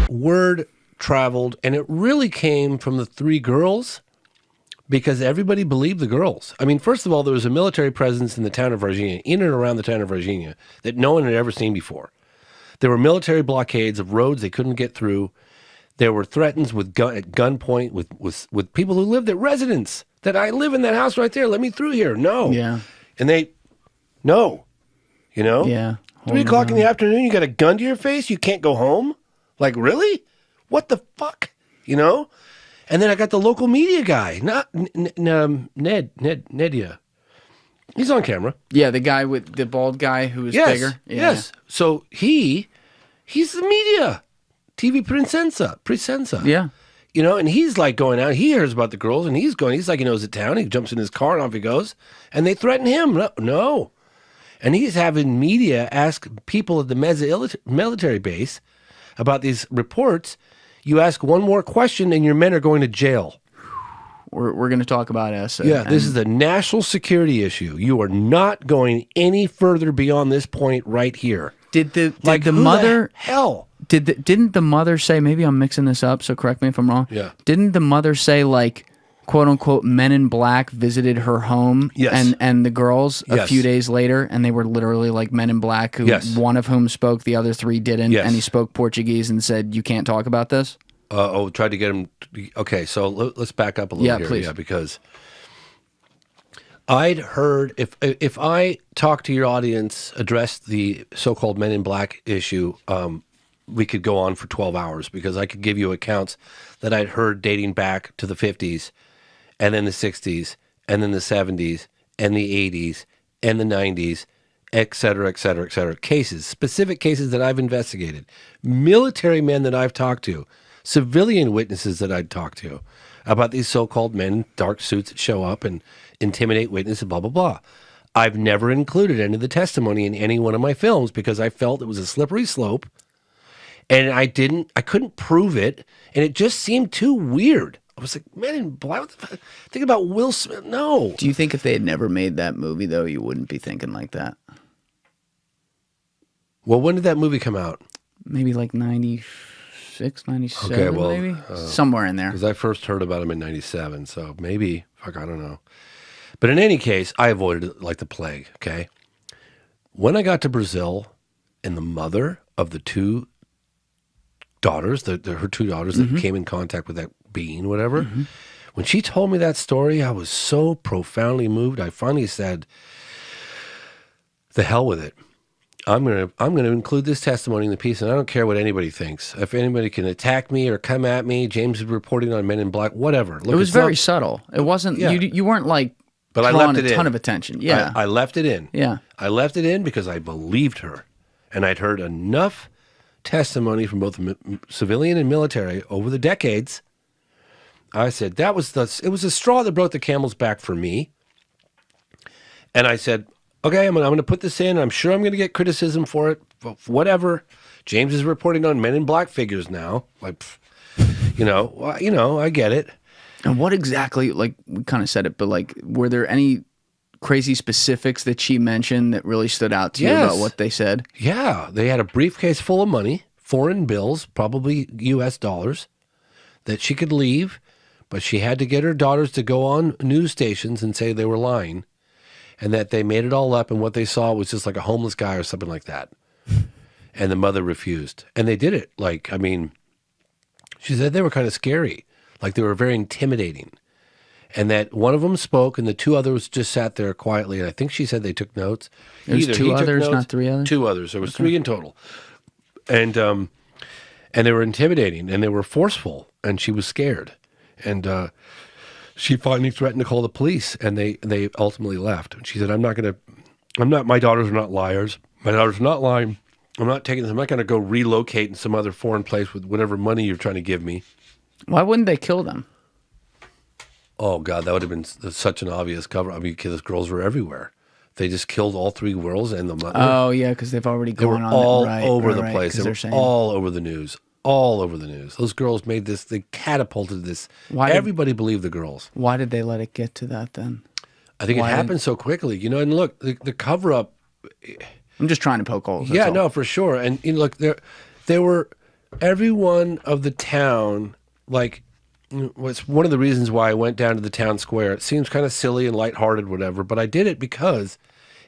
word traveled, and it really came from the three girls because everybody believed the girls. I mean, first of all, there was a military presence in the town of Virginia, in and around the town of Virginia, that no one had ever seen before. There were military blockades of roads they couldn't get through. There were threats at gunpoint with people who lived at residence. That I live in that house right there. Let me through here. No. Yeah. And no. You know? Yeah. 3 o'clock in the afternoon, you got a gun to your face? You can't go home? Like, really? What the fuck? You know? And then I got the local media guy, not Nedia. He's on camera. Yeah, the guy with the bald guy who is bigger. Yeah. Yes. So he's the media. TV Presenza. Yeah. You know, and he's like going out. He hears about the girls, and he's like he knows the town. He jumps in his car, and off he goes. And they threaten him. No. And he's having media ask people at the military base about these reports. You ask one more question, and your men are going to jail. We're going to talk about us. This is a national security issue. You are not going any further beyond this point right here. Didn't the mother say, maybe I'm mixing this up, so correct me if I'm wrong. Yeah. Didn't the mother say, like, quote unquote, men in black visited her home? Yes. And the girls a few days later, and they were literally like men in black, one of whom spoke, the other 3 didn't, and he spoke Portuguese and said, you can't talk about this? Tried to get him. Okay, so let's back up a little here. Please. Yeah, because I'd heard, if I talk to your audience, address the so-called Men in Black issue, we could go on for 12 hours because I could give you accounts that I'd heard dating back to the 50s and then the 60s and then the 70s and the 80s and the 90s, et cetera, et cetera, et cetera. Cases, specific cases that I've investigated, military men that I've talked to, civilian witnesses that I'd talked to about these so-called men in dark suits that show up and intimidate witnesses, blah, blah, blah. I've never included any of the testimony in any one of my films because I felt it was a slippery slope and I couldn't prove it, and it just seemed too weird. I was like, Men in Black, what the fuck? Think about Will Smith. No. Do you think if they had never made that movie, though, you wouldn't be thinking like that? Well, when did that movie come out? Maybe like 96, 97, okay, well, maybe? Somewhere in there. Because I first heard about him in 97, so maybe, I don't know. But in any case, I avoided it like the plague, okay? When I got to Brazil, and the mother of the 2 daughters, her 2 daughters that came in contact with that being, whatever, when she told me that story, I was so profoundly moved. I finally said, the hell with it. I'm gonna include this testimony in the piece, and I don't care what anybody thinks. If anybody can attack me or come at me, James is reporting on Men in Black, whatever. Look, it was very subtle. It wasn't, you weren't like drawing a ton of attention. Yeah. I left it in. Yeah. I left it in because I believed her. And I'd heard enough testimony from both civilian and military over the decades. I said, it was a straw that broke the camel's back for me. And I said, okay, I'm going to put this in. I'm sure I'm going to get criticism for it. Whatever. James is reporting on Men in Black figures now. Like, I get it. And what exactly, like, we kind of said it, but like, were there any crazy specifics that she mentioned that really stood out to you about what they said? Yeah. They had a briefcase full of money, foreign bills, probably US dollars, that she could leave, but she had to get her daughters to go on news stations and say they were lying. And that they made it all up, and what they saw was just like a homeless guy or something like that. And the mother refused. And they did it. Like, I mean, she said they were kind of scary. Like, they were very intimidating. And that one of them spoke, and the 2 others just sat there quietly. And I think she said they took notes. There's 2 others, not 3 others? 2 others. There was 3 in total. And they were intimidating, and they were forceful, and she was scared. And she finally threatened to call the police, and they ultimately left. And she said, my daughters are not liars. My daughters are not lying. I'm not going to go relocate in some other foreign place with whatever money you're trying to give me. Why wouldn't they kill them? Oh, God, that would have been such an obvious cover. I mean, those girls were everywhere. They just killed all 3 girls and the mother. Oh, yeah, because they've already gone on. They were all over the place. They were all over the news. All over the news. Those girls made this, they catapulted this. Everybody believed the girls. Why did they let it get to that then? I think it happened so quickly. And look, the cover-up. I'm just trying to poke holes. Yeah, no, for sure. And look, there were everyone of the town, like, was one of the reasons why I went down to the town square. It seems kind of silly and lighthearted, whatever, but I did it because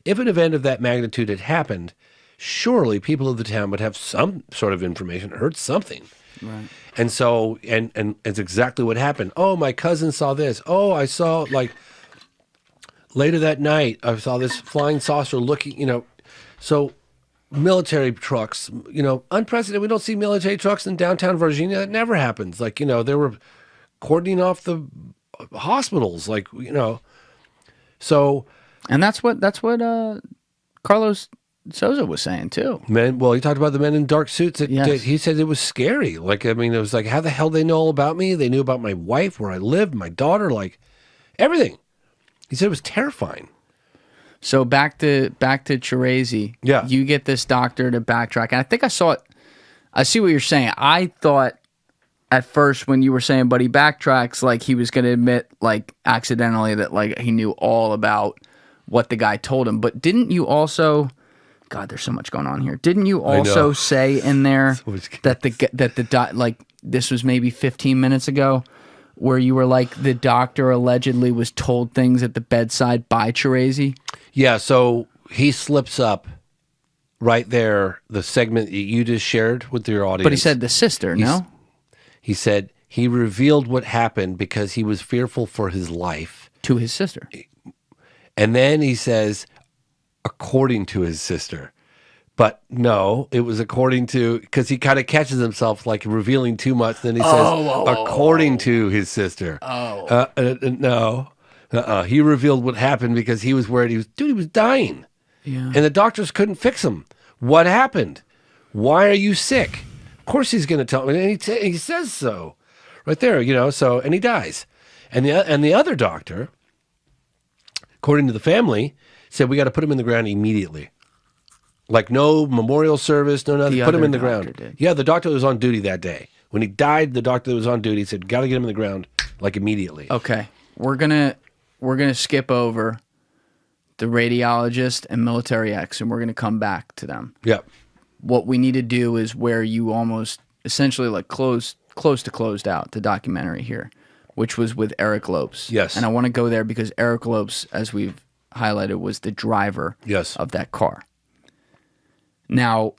if an event of that magnitude had happened, surely people of the town would have some sort of information, heard something. Right. And so, and it's exactly what happened. Oh, my cousin saw this. Oh, I saw, like, later that night, I saw this flying saucer looking, you know. So military trucks, you know, unprecedented. We don't see military trucks in downtown Virginia. That never happens. Like, you know, they were cordoning off the hospitals, like, you know. So, and that's what Carlos Souza was saying too. Well, he talked about the men in dark suits. Yes. He said it was scary. Like, I mean, it was like, how the hell they know all about me? They knew about my wife, where I lived, my daughter, like everything. He said it was terrifying. So back to Cherese. Yeah. You get this doctor to backtrack. And I think I saw it. I see what you're saying. I thought at first when you were saying, but he backtracks, like he was going to admit, like accidentally, that like he knew all about what the guy told him. But didn't you also, God, there's so much going on here. Didn't you also say in there that like this was maybe 15 minutes ago, where you were like the doctor allegedly was told things at the bedside by Cherese? Yeah, so he slips up right there, the segment that you just shared with your audience. But he said the sister, no? He said he revealed what happened because he was fearful for his life. To his sister. And then he says, according to his sister. But no, it was according to, because he kind of catches himself like revealing too much. Then he says, according to his sister. No. He revealed what happened because he was worried. He was dying. Yeah. And the doctors couldn't fix him. What happened? Why are you sick? Of course he's going to tell me. And he says so right there, you know, so, and he dies. And the other doctor, according to the family, said, we got to put him in the ground immediately. Like no memorial service, no nothing. Put him in the ground. Did. Yeah, the doctor that was on duty that day. When he died, the doctor that was on duty said, got to get him in the ground, like immediately. Okay. We're gonna skip over the radiologist and military X, and we're gonna come back to them. Yep. What we need to do is where you almost essentially like closed out the documentary here, which was with Eric Lopes. Yes. And I want to go there because Eric Lopes, as we've highlighted, was the driver of that car. Now,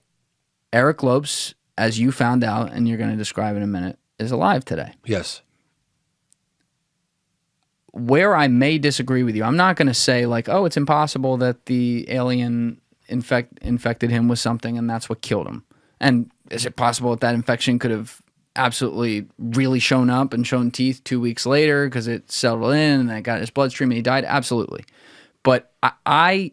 Eric Lopes, as you found out, and you're going to describe in a minute, is alive today. Yes. Where I may disagree with you, I'm not going to say like, oh, it's impossible that the alien infected him with something and that's what killed him. And is it possible that infection could have absolutely really shown up and shown teeth 2 weeks later because it settled in and it got his bloodstream and he died? Absolutely. But I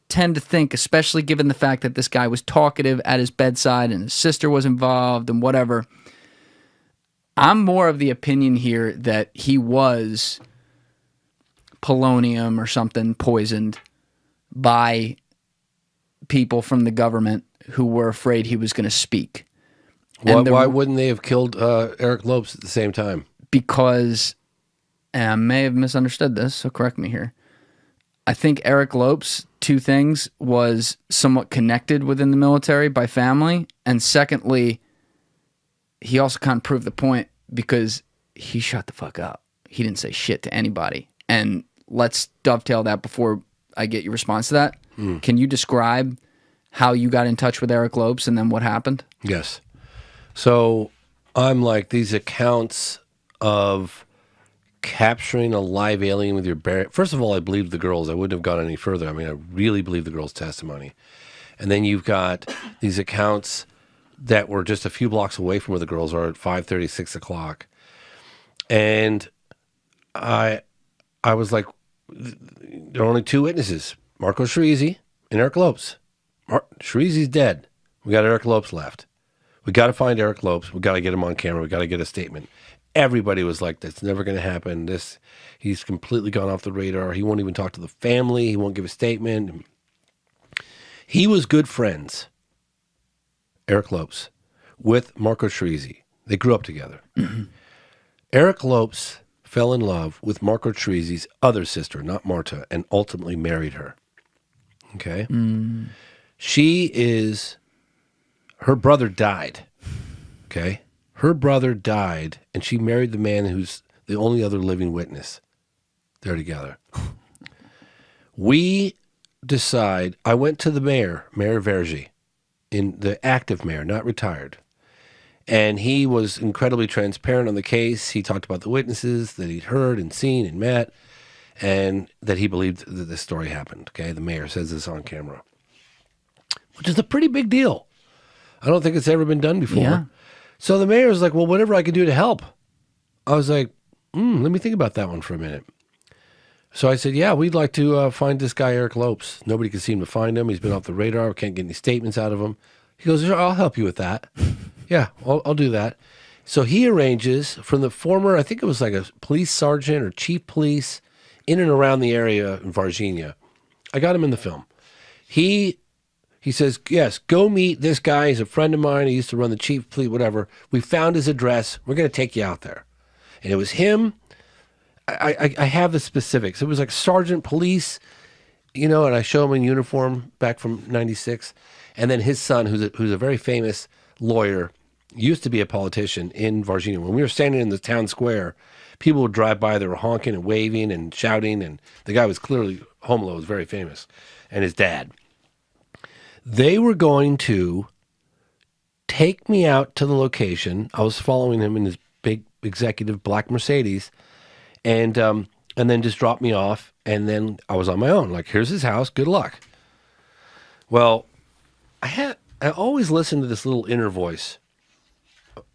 tend to think, especially given the fact that this guy was talkative at his bedside and his sister was involved and whatever, I'm more of the opinion here that he was polonium or something poisoned by people from the government who were afraid he was going to speak. Why wouldn't they have killed Eric Lopes at the same time? Because, and I may have misunderstood this, so correct me here. I think Eric Lopes, two things, was somewhat connected within the military by family. And secondly, he also kind of proved the point because he shut the fuck up. He didn't say shit to anybody. And let's dovetail that before I get your response to that. Can you describe how you got in touch with Eric Lopes and then what happened? Yes. So I'm like, these accounts of capturing a live alien with your bare... First of all, I believed the girls. I wouldn't have gone any further. I mean, I really believe the girls' testimony. And then you've got these accounts that were just a few blocks away from where the girls are at 5:30, 6 o'clock. And I was like, there are only two witnesses, Marco Cherese and Eric Lopes. Cherese's dead. We got Eric Lopes left. We got to find Eric Lopes. We got to get him on camera. We got to get a statement. Everybody was like, that's never going to happen. He's completely gone off the radar. He won't even talk to the family. He won't give a statement. He was good friends, Eric Lopes, with Marco Cherese. They grew up together. Mm-hmm. Eric Lopes fell in love with Marco Cherese's other sister, not Marta, and ultimately married her. Okay? Her brother died. Okay? Her brother died, and she married the man who's the only other living witness. They're together. We decide, I went to the mayor, Mayor Vergy, in the active mayor, not retired. And he was incredibly transparent on the case. He talked about the witnesses that he'd heard and seen and met, and that he believed that this story happened. Okay, the mayor says this on camera, which is a pretty big deal. I don't think it's ever been done before. Yeah. So the mayor was like, well, whatever I could do to help. I was like, let me think about that one for a minute. So I said, yeah, we'd like to find this guy, Eric Lopes. Nobody can seem to find him. He's been off the radar. We can't get any statements out of him. He goes, sure, I'll help you with that. Yeah, I'll do that. So he arranges from the former, I think it was like a police sergeant or chief police in and around the area in Virginia. I got him in the film. He says, yes, go meet this guy. He's a friend of mine. He used to run the chief police, whatever. We found his address. We're going to take you out there. And it was him. I have the specifics. It was like sergeant police, you know, and I show him in uniform back from 96. And then his son, who's a very famous lawyer, used to be a politician in Virginia. When we were standing in the town square, people would drive by. They were honking and waving and shouting. And the guy was clearly, Homelo was very famous, and his dad. They were going to take me out to the location. I was following him in his big executive black Mercedes, and then just drop me off. And then I was on my own. Like, here's his house. Good luck. Well, I always listen to this little inner voice.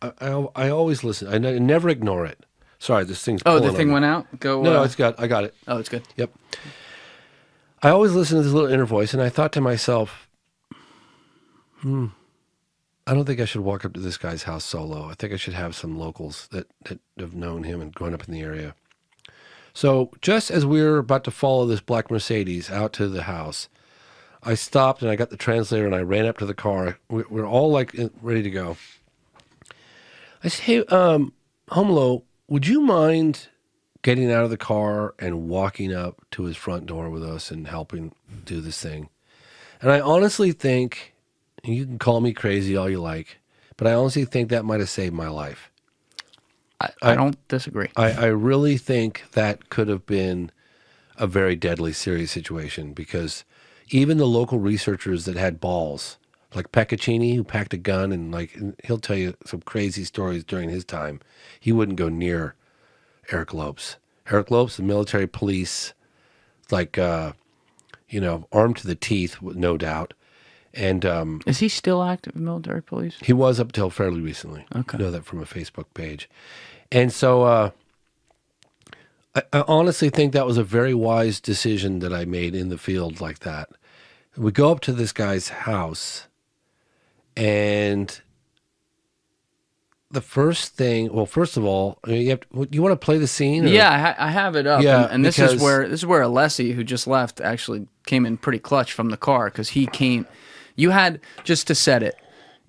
I always listen. I never ignore it. Sorry, this thing's. Oh, the thing went out. Go. No, I got it. Oh, it's good. Yep. I always listen to this little inner voice, and I thought to myself, I don't think I should walk up to this guy's house solo. I think I should have some locals that have known him and grown up in the area. So just as we were about to follow this black Mercedes out to the house, I stopped and I got the translator and I ran up to the car. We're all like ready to go. I said, hey, Homelo, would you mind getting out of the car and walking up to his front door with us and helping do this thing? And I honestly think, and you can call me crazy all you like, but I honestly think that might have saved my life. I don't disagree. I really think that could have been a very deadly, serious situation, because even the local researchers that had balls, like Peccaccini, who packed a gun, and he'll tell you some crazy stories during his time, he wouldn't go near Eric Lopes. Eric Lopes, the military police, armed to the teeth, no doubt. And is he still active in military police? He was up till fairly recently. Okay. I know that from a Facebook page. And so I honestly think that was a very wise decision that I made in the field like that. We go up to this guy's house, and the first thing, well, first of all, you want to play the scene? Or? Yeah, I have it up. Yeah, and this is where Alessi, who just left, actually came in pretty clutch from the car, because he came. You had, just to set it,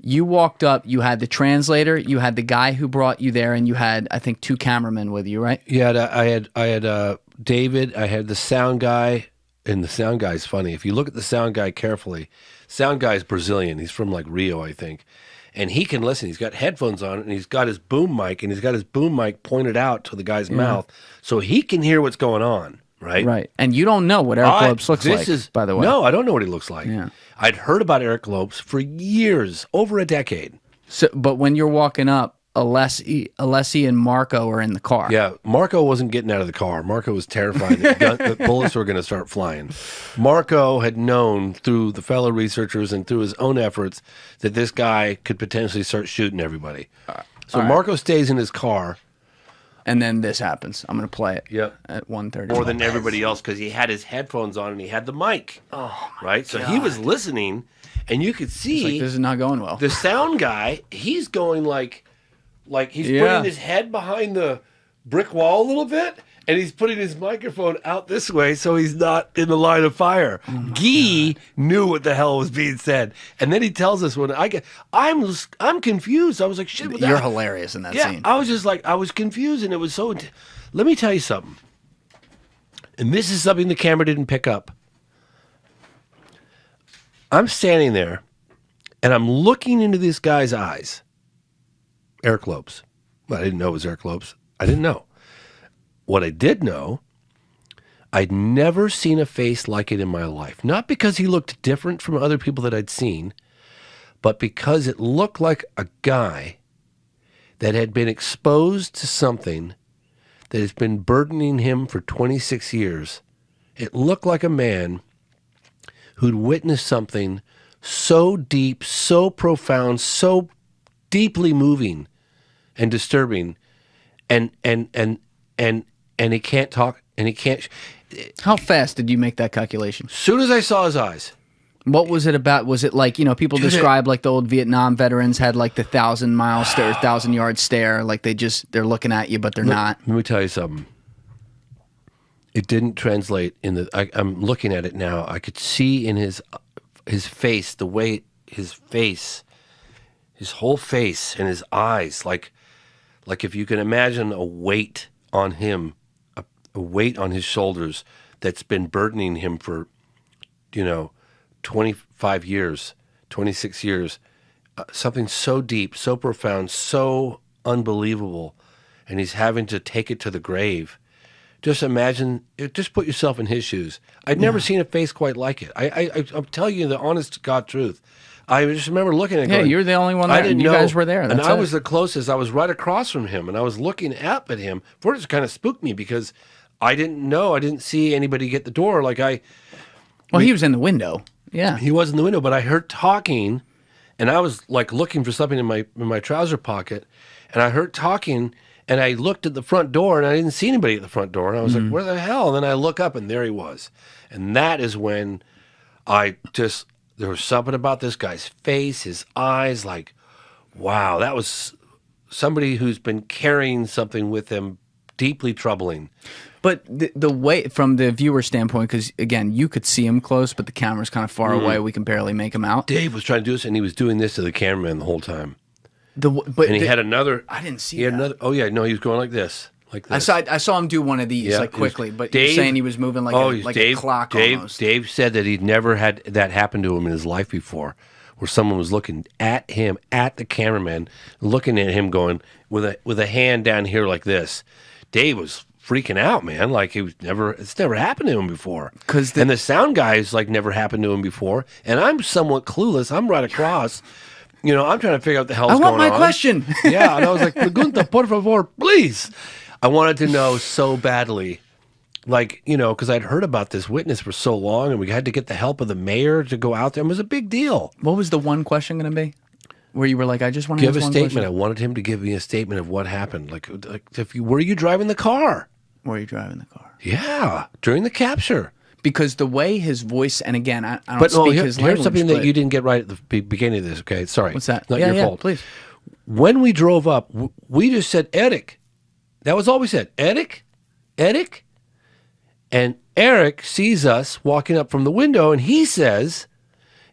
you walked up, you had the translator, you had the guy who brought you there, and you had, I think, 2 cameramen with you, right? Yeah, I had David, I had the sound guy, and the sound guy's funny. If you look at the sound guy carefully, sound guy's Brazilian. He's from like Rio, I think. And he can listen. He's got headphones on, and he's got his boom mic, and he's got his boom mic pointed out to the guy's mouth, so he can hear what's going on, right? Right. And you don't know what Eric Lopes looks like, by the way. No, I don't know what he looks like. Yeah. I'd heard about Eric Lopes for years, over a decade. So, but when you're walking up, Alessi and Marco are in the car. Yeah, Marco wasn't getting out of the car. Marco was terrified that bullets were going to start flying. Marco had known through the fellow researchers and through his own efforts that this guy could potentially start shooting everybody. So Marco stays in his car. And then this happens. I'm going to play it at 1:30. More than everybody else, because he had his headphones on and he had the mic. Oh, my right? So he was listening, and you could see... It's like, this is not going well. The sound guy, he's going like he's putting his head behind the brick wall a little bit, and he's putting his microphone out this way so he's not in the line of fire. Guy knew what the hell was being said. And then he tells us when I'm confused. I was like, shit. You're hilarious in that scene. I was just like, I was confused, and it was so... Let me tell you something. And this is something the camera didn't pick up. I'm standing there, and I'm looking into this guy's eyes. Eric Lopes. Well, I didn't know it was Eric Lopes. I didn't know. What I did know, I'd never seen a face like it in my life. Not because he looked different from other people that I'd seen, but because it looked like a guy that had been exposed to something that has been burdening him for 26 years. It looked like a man who'd witnessed something so deep, so profound, so deeply moving and disturbing, and he can't talk, and he can't. How fast did you make that calculation? As soon as I saw his eyes. What was it about? Was it like, people describe like the old Vietnam veterans had like the 1,000-mile stare, 1,000-yard stare, like they're looking at you, but they're not. Let me tell you something. It didn't translate in the. I'm looking at it now. I could see in his face, the way his face, his whole face, and his eyes, like if you can imagine a weight on him, a weight on his shoulders that's been burdening him for, 25 years, 26 years, something so deep, so profound, so unbelievable, and he's having to take it to the grave. Just imagine, just put yourself in his shoes. I'd never seen a face quite like it. I'm telling you the honest to God truth. I just remember looking at it going, you're the only one there. I didn't know. You guys were there. And I was the closest. I was right across from him, and I was looking up at him. First, it kind of spooked me because I didn't know. I didn't see anybody get the door. Well, he was in the window. Yeah, he was in the window, but I heard talking, and I was like looking for something in my trouser pocket, and I heard talking, and I looked at the front door, and I didn't see anybody at the front door, and I was like, where the hell? And then I look up, and there he was, and that is when there was something about this guy's face, his eyes, like, wow, that was somebody who's been carrying something with them deeply troubling. But the way, from the viewer standpoint, because again, you could see him close, but the camera's kind of far away. We can barely make him out. Dave was trying to do this, and he was doing this to the cameraman the whole time. He had another. I didn't see. He had another. Oh yeah, no, he was going like this, like this. I saw him do one of these quickly, but you're saying he was moving like a clock almost. Dave said that he'd never had that happen to him in his life before, where someone was looking at him, at the cameraman, looking at him, going with a hand down here like this. Dave was freaking out, man. Like it's never happened to him before. And the sound guy's like never happened to him before. And I'm somewhat clueless. I'm right across. I'm trying to figure out what the hell's going on. I want my question. Yeah, and I was like, pregunta, por favor, please. I wanted to know so badly. Like, because I'd heard about this witness for so long, and we had to get the help of the mayor to go out there. It was a big deal. What was the one question going to be? Where you were like, I just want to give a statement. I wanted him to give me a statement of what happened. Like were you driving the car? Were you driving the car? Yeah, during the capture. Because the way his voice, and again, I don't speak his language. Here's something that you didn't get right at the beginning of this, okay? Sorry. What's that? Not your fault. Please. When we drove up, we just said, Eric. That was all we said. Eric? Eric? And Eric sees us walking up from the window, and he says,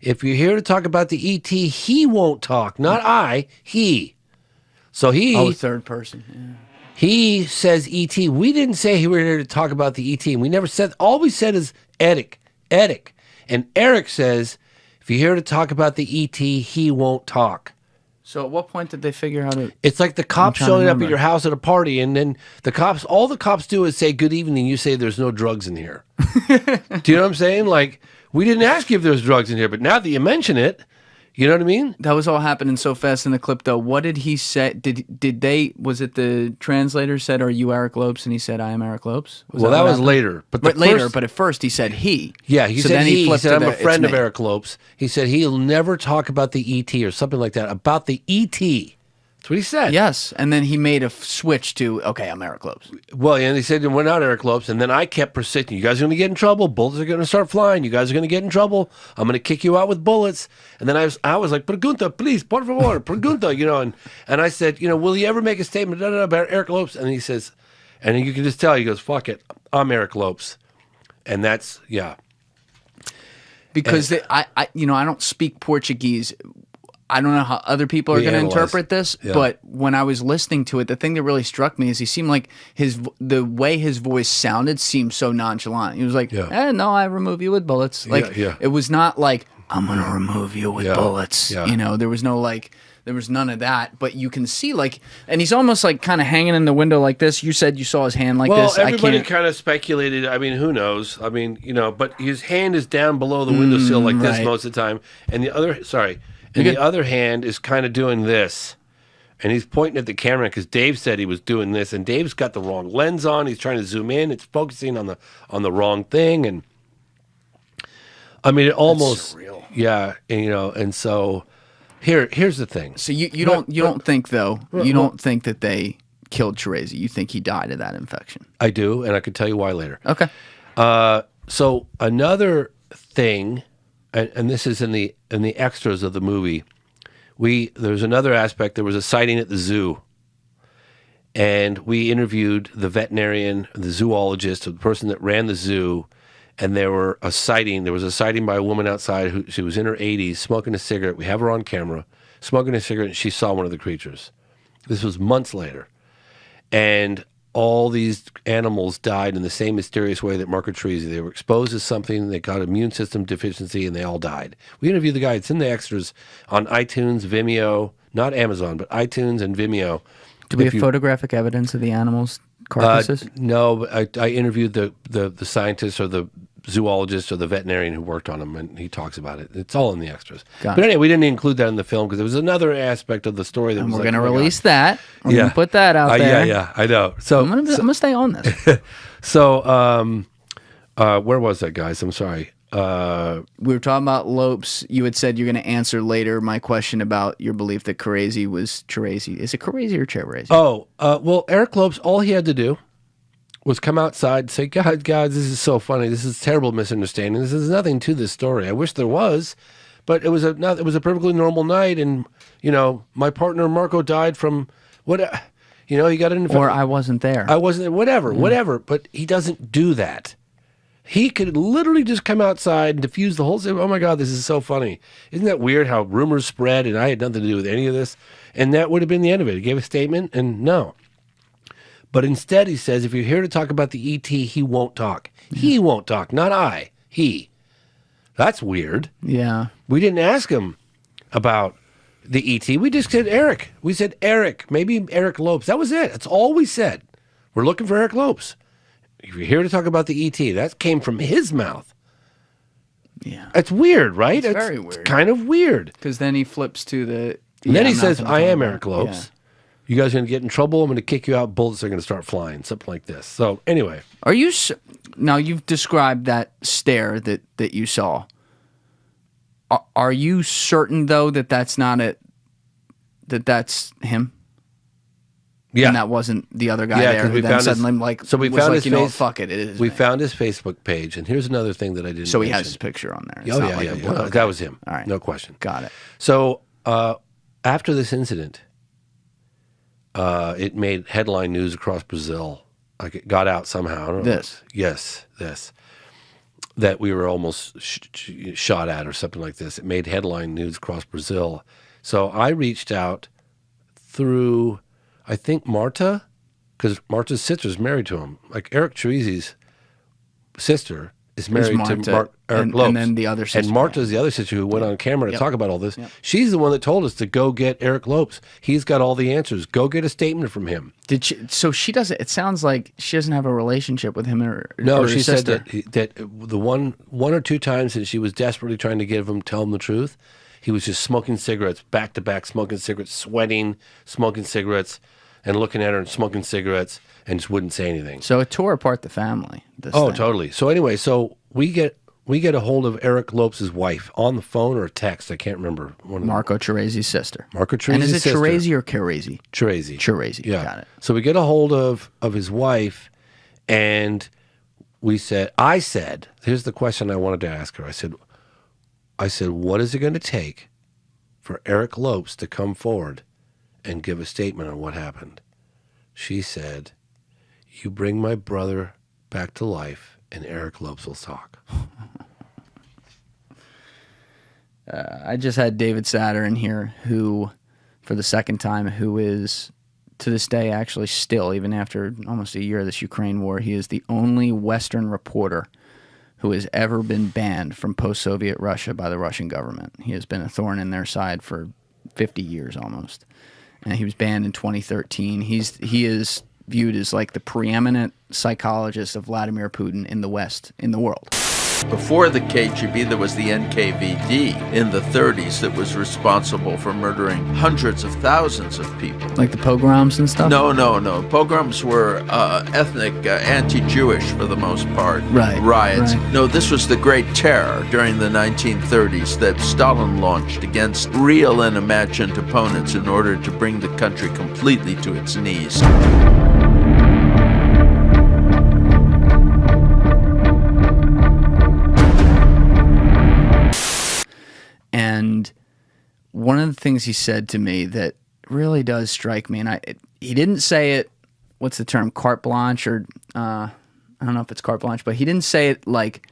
if you're here to talk about the ET, he won't talk. Not I, he. So he... Oh, third person. Yeah. He says ET. We didn't say we were here to talk about the ET. And we never said... All we said is Eric. Eric. And Eric says, if you're here to talk about the ET, he won't talk. So at what point did they figure out to... It's like the cops showing up at your house at a party, and then all the cops do is say, good evening, you say there's no drugs in here. Do you know what I'm saying? Like, we didn't ask you if there's drugs in here, but now that you mention it, you know what I mean? That was all happening so fast in the clip, though. What did he say? Was it the translator said, are you Eric Lopes? And he said, I am Eric Lopes? That was later. But at first he said he. Yeah, he said he. He said, I'm a friend of Eric Lopes. He said he'll never talk about the ET or something like that, about the ET. That's what he said. Yes, and then he made a switch to, okay, I'm Eric Lopes. Well, and he said, we're not Eric Lopes, and then I kept persisting. You guys are going to get in trouble. Bullets are going to start flying. You guys are going to get in trouble. I'm going to kick you out with bullets. And then I was like, pregunta, please, por favor, pregunta, and I said, will you ever make a statement about Eric Lopes? And he says, and you can just tell, he goes, fuck it, I'm Eric Lopes. And that's, yeah. Because I don't speak Portuguese. I don't know how other people are going to interpret this, but when I was listening to it, the thing that really struck me is he seemed like the way his voice sounded seemed so nonchalant. He was like, no, I remove you with bullets. Like, it was not like, I'm going to remove you with bullets. Yeah. There was no like There was none of that. But you can see, like, and he's almost like kind of hanging in the window like this. You said you saw his hand like this. Well, everybody kind of speculated. I mean, who knows? I mean, you know, but his hand is down below the windowsill like this most of the time, and the other hand is kind of doing this. And he's pointing at the camera because Dave said he was doing this, and Dave's got the wrong lens on. He's trying to zoom in. It's focusing on the wrong thing, and I mean, it almost, yeah, and, you know. And so here's the thing. So you don't think though, you don't think that they killed Cherese. You think he died of that infection? I do, and I can tell you why later. Okay. So another thing, and this is in the extras of the movie. There's another aspect. There was a sighting at the zoo, and we interviewed the veterinarian, the zoologist, the person that ran the zoo, and there was a sighting by a woman outside she was in her 80s, smoking a cigarette. We have her on camera, smoking a cigarette, and she saw one of the creatures. This was months later, and all these animals died in the same mysterious way that Marco Cherese. They were exposed to something, they got immune system deficiency, and they all died. We interviewed the guy. It's in the extras on iTunes, Vimeo, not Amazon, but iTunes and Vimeo. Do we have photographic evidence of the animals' carcasses? No, but I interviewed the scientist or the zoologist or the veterinarian who worked on them, and he talks about it. It's all in the extras. But anyway, we didn't include that in the film because there was another aspect of the story that we're going to release that. We're going to put that out there. Yeah, I know. So I'm going to stay on this. So, where was that, guys? I'm sorry. We were talking about Lopes. You had said you're going to answer later my question about your belief that Cherese was Cherese. Is it Cherese or Cherese? Oh, well, Eric Lopes, all he had to do was come outside and say, God, this is so funny. This is a terrible misunderstanding. There's nothing to this story. I wish there was, but it was a perfectly normal night, and, you know, my partner Marco died from what, you know, he got an infection. Or I wasn't there. I wasn't there. Whatever. But he doesn't do that. He could literally just come outside and diffuse the whole thing. Oh my God, this is so funny. Isn't that weird how rumors spread and I had nothing to do with any of this? And that would have been the end of it. He gave a statement and no. But instead he says, if you're here to talk about the ET, he won't talk. He won't talk, not I. He. That's weird. Yeah. We didn't ask him about the ET. We just said Eric. We said Eric, maybe Eric Lopes. That was it. That's all we said. We're looking for Eric Lopes. If you're here to talk about the ET, that came from his mouth. Yeah. It's weird, right? It's very weird. It's kind of weird. Because then he flips to the... And then he says, I am Eric Lopes. Yeah. You guys are going to get in trouble. I'm going to kick you out. Bullets are going to start flying. Something like this. So anyway. Are you... Now, you've described that stare that you saw. Are you certain, though, that that's not it? That that's him? Yeah. And that wasn't the other guy there who then suddenly we found his face, fuck it. It is we found his Facebook page. And here's another thing that I didn't So he mention. has his picture on there. It's Okay. That was him. All right. No question. Got it. So after this incident, it made headline news across Brazil. Like it got out somehow. I don't know. Yes, this. That we were almost shot at or something like this. It made headline news across Brazil. So I reached out through, I think, Marta, because Marta's sister's married to him. Like Eric Cherese's sister is married to Eric Lopes. And then the other sister. And Marta's the other sister who went on camera to talk about all this. Yep. She's the one that told us to go get Eric Lopes. He's got all the answers. Go get a statement from him. So she doesn't, it sounds like she doesn't have a relationship with him or she said that the one or two times that she was desperately trying to tell him the truth, he was just smoking cigarettes, back to back, smoking cigarettes, sweating, smoking cigarettes, and looking at her and smoking cigarettes, and just wouldn't say anything. So it tore apart the family. Totally. So anyway, we get a hold of Eric Lopes' wife on the phone or a text. I can't remember. Marco Cherese's sister. Marco Cherese's sister. And is it Cherese or Cherese? Cherese. Cherese. Yeah. Got it. So we get a hold of his wife, and I said, here's the question I wanted to ask her. I said, what is it going to take for Eric Lopes to come forward and give a statement on what happened? She said, you bring my brother back to life and Eric Lopes will talk. I just had David Satter in here who, for the second time, who is, to this day, actually still, even after almost a year of this Ukraine war, he is the only Western reporter who has ever been banned from post-Soviet Russia by the Russian government. He has been a thorn in their side for 50 years almost. And he was banned in 2013. He is viewed as like the preeminent psychologist of Vladimir Putin in the West, in the world. Before the KGB, there was the NKVD in the 30s that was responsible for murdering hundreds of thousands of people. Like the pogroms and stuff? No. Pogroms were ethnic, anti-Jewish for the most part. Right. Riots. Right. No, this was the Great Terror during the 1930s that Stalin launched against real and imagined opponents in order to bring the country completely to its knees. And one of the things he said to me that really does strike me, and he didn't say it, what's the term, carte blanche, or I don't know if it's carte blanche, but he didn't say it like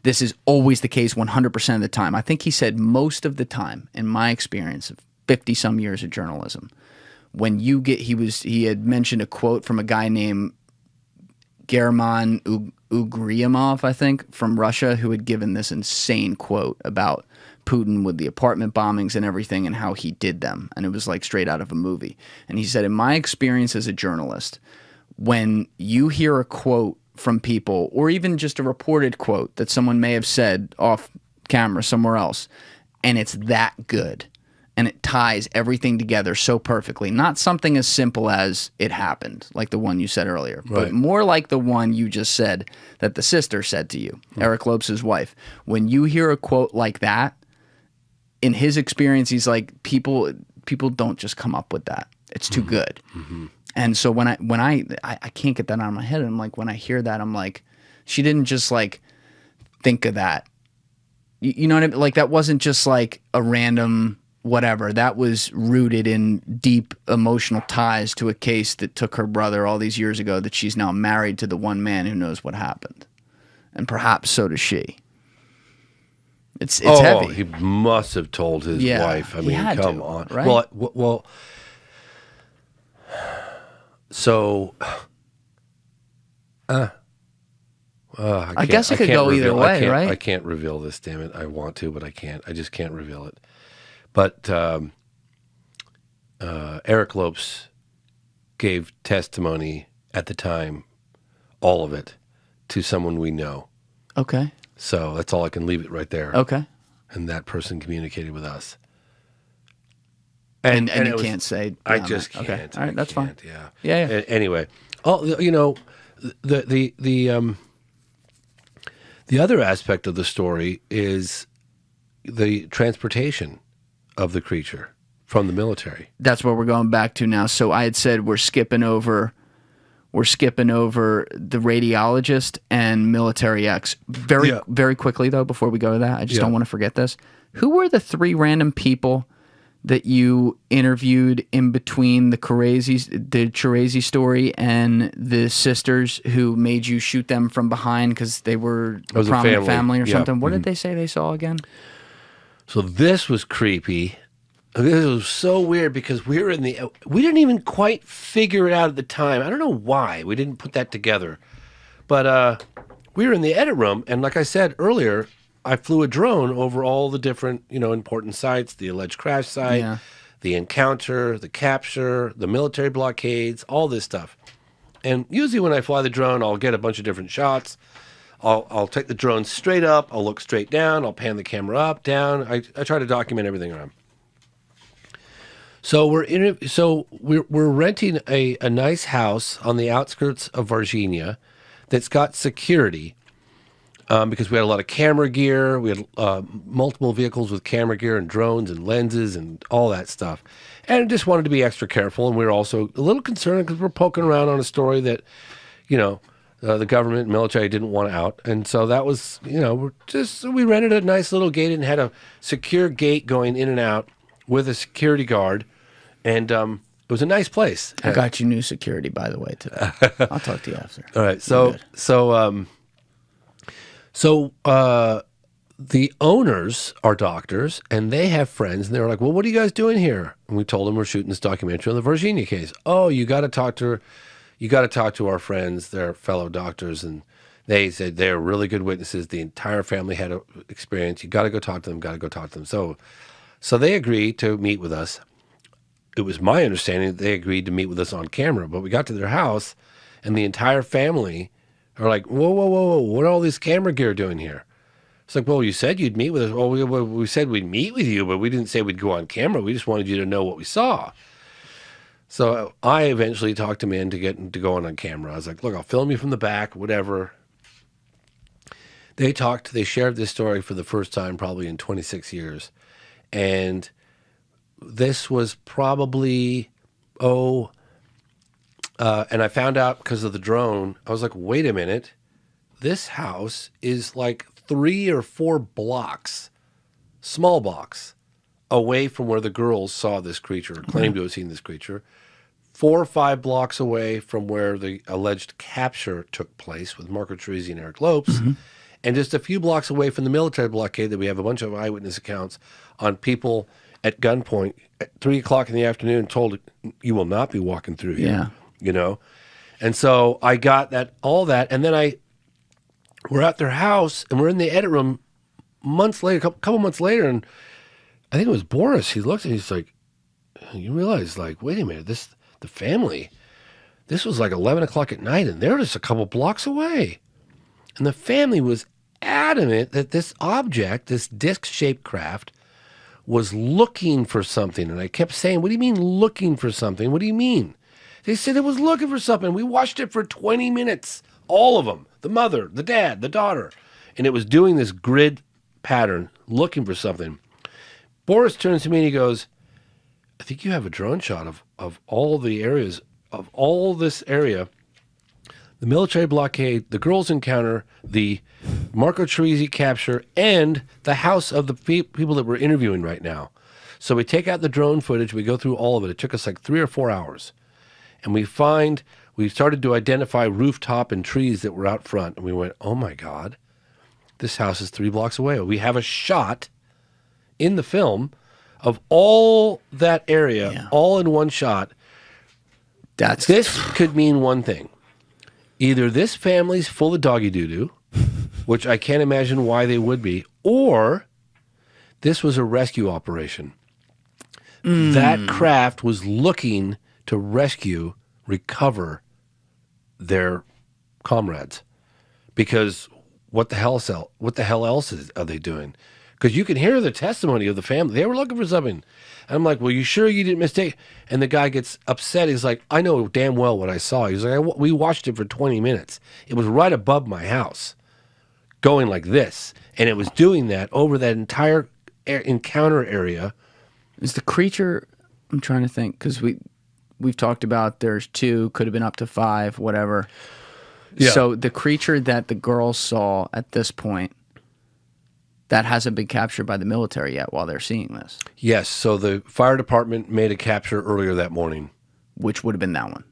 this is always the case 100% of the time. I think he said most of the time, in my experience of 50-some years of journalism, when you get, he had mentioned a quote from a guy named German Ugryamov, I think, from Russia, who had given this insane quote about Putin with the apartment bombings and everything and how he did them. And it was like straight out of a movie. And he said, in my experience as a journalist, when you hear a quote from people, or even just a reported quote that someone may have said off camera somewhere else, and it's that good, and it ties everything together so perfectly, not something as simple as it happened, like the one you said earlier, right, but more like the one you just said that the sister said to you, Eric Lopes' wife. When you hear a quote like that, in his experience, he's like, people don't just come up with that. It's too good. Mm-hmm. And so when I can't get that out of my head. And I'm like, when I hear that, I'm like, she didn't just like think of that. You know what I mean? Like, that wasn't just like a random whatever. That was rooted in deep emotional ties to a case that took her brother all these years ago, that she's now married to the one man who knows what happened. And perhaps so does she. It's heavy. He must have told his wife. I mean, come on. Right? Well, so I guess it could go either way, right? I can't reveal this, damn it. I want to, but I can't. I just can't reveal it. But Eric Lopes gave testimony at the time, all of it, to someone we know. Okay. So that's all I can leave it right there. Okay. And that person communicated with us. And you can't say. I just can't. Okay. All right, that's fine. Yeah. Yeah. Anyway, the other aspect of the story is the transportation of the creature from the military. That's what we're going back to now. So I had said we're skipping over the radiologist and military X. Very quickly, though, before we go to that, I just don't want to forget this. Who were the three random people that you interviewed in between the Cherese story and the sisters who made you shoot them from behind because they were a prominent family or something? What did they say they saw again? So this was creepy. This was so weird because we didn't even quite figure it out at the time. I don't know why we didn't put that together. But we were in the edit room, and like I said earlier, I flew a drone over all the different, important sites, the alleged crash site, the encounter, the capture, the military blockades, all this stuff. And usually when I fly the drone, I'll get a bunch of different shots. I'll take the drone straight up, I'll look straight down, I'll pan the camera up, down. I try to document everything around. So we're renting a nice house on the outskirts of Virginia that's got security because we had a lot of camera gear. We had multiple vehicles with camera gear and drones and lenses and all that stuff. And just wanted to be extra careful. And we were also a little concerned because we're poking around on a story that, the government and military didn't want out. And so that was, we rented a nice little gate and had a secure gate going in and out with a security guard. And it was a nice place. I got you new security, by the way, today. I'll talk to you after. All right. So the owners are doctors, and they have friends, and they were like, well, what are you guys doing here? And we told them we're shooting this documentary on the Virginia case. Oh, you got to talk to our friends. They're fellow doctors, and they said they're really good witnesses. The entire family had an experience. You got to go talk to them, So So they agreed to meet with us. It was my understanding that they agreed to meet with us on camera, but we got to their house and the entire family are like, whoa, whoa, whoa, whoa, what are all this camera gear doing here? It's like, well, you said you'd meet with us. Well, we said we'd meet with you, but we didn't say we'd go on camera. We just wanted you to know what we saw. So I eventually talked him in to get to go on camera. I was like, look, I'll film you from the back, whatever. They shared this story for the first time probably in 26 years. And this was probably, and I found out because of the drone, I was like, wait a minute. This house is like 3 or 4 blocks, small blocks, away from where the girls saw this creature, or claimed to have seen this creature. 4 or 5 blocks away from where the alleged capture took place with Marco Cherese and Eric Lopes. And just a few blocks away from the military blockade that we have a bunch of eyewitness accounts on people at gunpoint at 3 o'clock in the afternoon told, you will not be walking through here. Yeah. You know? And so I got all that. And then we're at their house and we're in the edit room months later, a couple months later. And I think it was Boris. He looked and he's like, you realize, like, wait a minute, the family, this was like 11 o'clock at night and they're just a couple blocks away. And the family was adamant that this object, this disc-shaped craft, was looking for something. And I kept saying, what do you mean looking for something? What do you mean? They said it was looking for something. We watched it for 20 minutes. All of them. The mother, the dad, the daughter. And it was doing this grid pattern, looking for something. Boris turns to me and he goes, I think you have a drone shot of all the areas, of all this area. The military blockade, the girls' encounter, the Marco Cherese capture, and the house of the people that we're interviewing right now. So we take out the drone footage, we go through all of it. It took us like 3 or 4 hours. And we started to identify rooftop and trees that were out front. And we went, oh my God, this house is 3 blocks away. We have a shot in the film of all that area, all in one shot. This could mean one thing. Either this family's full of doggy doo-doo, which I can't imagine why they would be, or this was a rescue operation. That craft was looking to recover their comrades. Because what the hell else are they doing? Because you can hear the testimony of the family. They were looking for something. And I'm like, well, you sure you didn't mistake? And the guy gets upset. He's like, I know damn well what I saw. He's like, we watched it for 20 minutes. It was right above my house, going like this. And it was doing that over that entire encounter area. Is the creature, I'm trying to think, because we've talked about there's 2, could have been up to 5, whatever. Yeah. So the creature that the girls saw at this point, that hasn't been captured by the military yet while they're seeing this. Yes. So the fire department made a capture earlier that morning. Which would have been that one.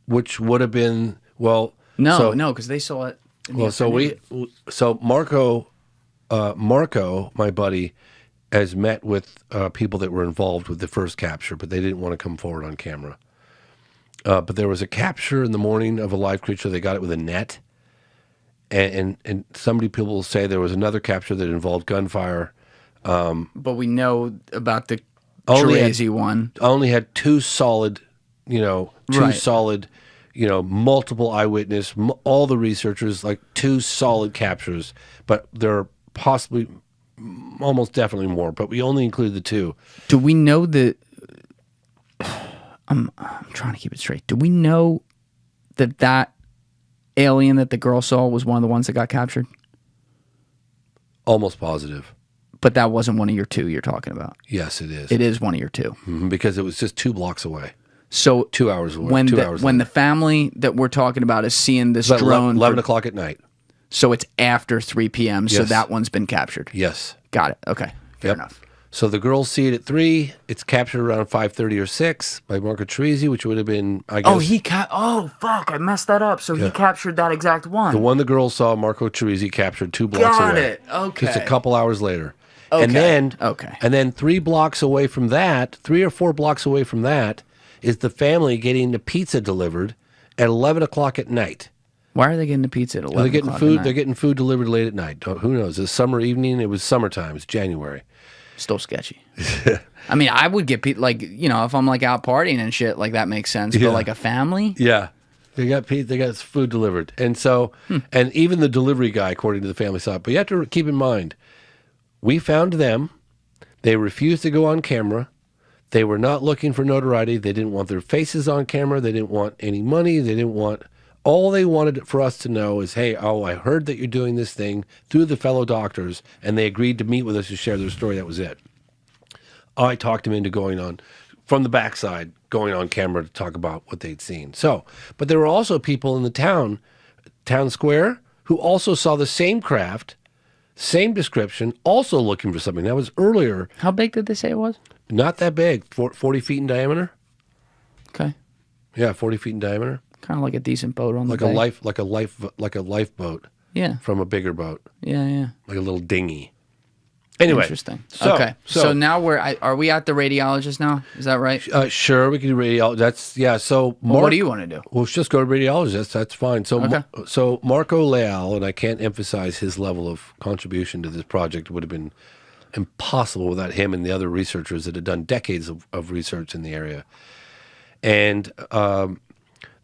Which would have been, well... No, because they saw it. So Marco, my buddy, has met with people that were involved with the first capture, but they didn't want to come forward on camera. But there was a capture in the morning of a live creature. They got it with a net. And people will say there was another capture that involved gunfire. But we know about the Cherese one. Only had 2 solid, solid, multiple eyewitness, all the researchers, like 2 solid captures. But there are possibly, almost definitely more, but we only include the 2. Do we know that, I'm trying to keep it straight. Do we know that alien that the girl saw was one of the ones that got captured? Almost positive. But that wasn't one of your 2 you're talking about. Yes, it is. It is one of your 2. Because it was just 2 blocks away. So 2 hours away. When the family that we're talking about is seeing this drone... 11 o'clock at night. So it's after 3 p.m., so that one's been captured. Yes. Got it. Okay. Fair enough. So the girls see it at 3. It's captured around 5:30 or 6 by Marco Cherese, which would have been, I guess... Oh, fuck, I messed that up. So he captured that exact one. The one the girls saw, Marco Cherese captured 2 blocks away. Got it. Okay. Just a couple hours later. Okay. And then 3 blocks away from that, 3 or 4 blocks away from that, is the family getting the pizza delivered at 11 o'clock at night. Why are they getting the pizza at 11 o'clock at night? They're getting food delivered late at night. Who knows? It's summer evening. It was summertime. It's January. Still sketchy. I mean, I would get people like, you know, if I'm like out partying and shit, like that makes sense. But like a family, yeah, they got food delivered, and so and even the delivery guy, according to the family, saw it. But you have to keep in mind, we found them. They refused to go on camera. They were not looking for notoriety. They didn't want their faces on camera. They didn't want any money. They didn't want. All they wanted for us to know is, hey, I heard that you're doing this thing through the fellow doctors, and they agreed to meet with us to share their story. That was it. I talked them into going on, from the backside, going on camera to talk about what they'd seen. So, but there were also people in the town square, who also saw the same craft, same description, also looking for something. That was earlier. How big did they say it was? Not that big, 40 feet in diameter. Okay. Yeah, 40 feet in diameter. Kind of like a decent boat on the like bay. like a lifeboat. Yeah. From a bigger boat. Yeah, yeah. Like a little dinghy. Anyway. Interesting. Okay. So now are we at the radiologist now? Is that right? Sure, we can do radiologist. That's, yeah. So what do you want to do? Well, let's just go to radiologist. That's fine. So, okay. So Marco Leal, and I can't emphasize his level of contribution to this project, would have been impossible without him and the other researchers that had done decades of research in the area. And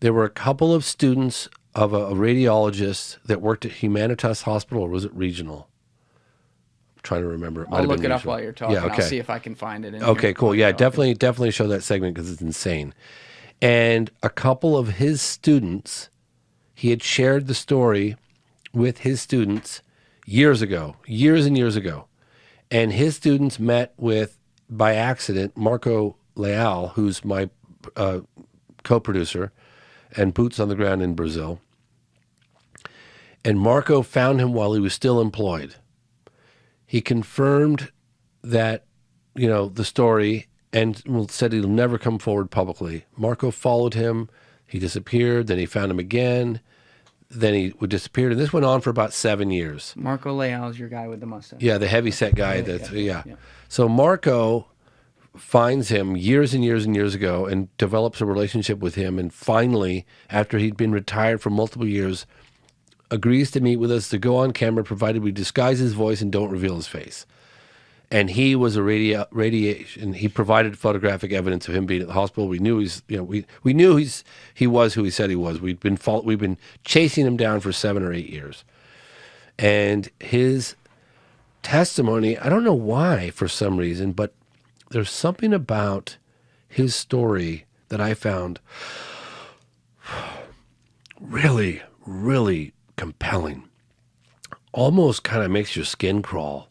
there were a couple of students of a radiologist that worked at Humanitas Hospital, or was it regional? I'm trying to remember. I'll look it up while you're talking. Yeah, okay. I'll see if I can find it. Okay, cool. Yeah, definitely show that segment because it's insane. And a couple of his students, he had shared the story with his students years and years ago. And his students met with, by accident, Marco Leal, who's my co-producer and boots on the ground in Brazil. And Marco found him while he was still employed. He confirmed that, you know, the story, and said he'll never come forward publicly. Marco followed him. He disappeared. Then he found him again. Then he would disappear. And this went on for about 7 years. Marco Leal is your guy with the mustache. Yeah, the heavy-set guy. Yeah. So Marco finds him years and years and years ago and develops a relationship with him. And finally, after he'd been retired for multiple years, agrees to meet with us to go on camera, provided we disguise his voice and don't reveal his face. And he was a radiation. He provided photographic evidence of him being at the hospital. We knew we knew he was who he said he was. We've been chasing him down for 7 or 8 years. And his testimony, I don't know why, for some reason, but there's something about his story that I found really, really compelling. Almost kind of makes your skin crawl.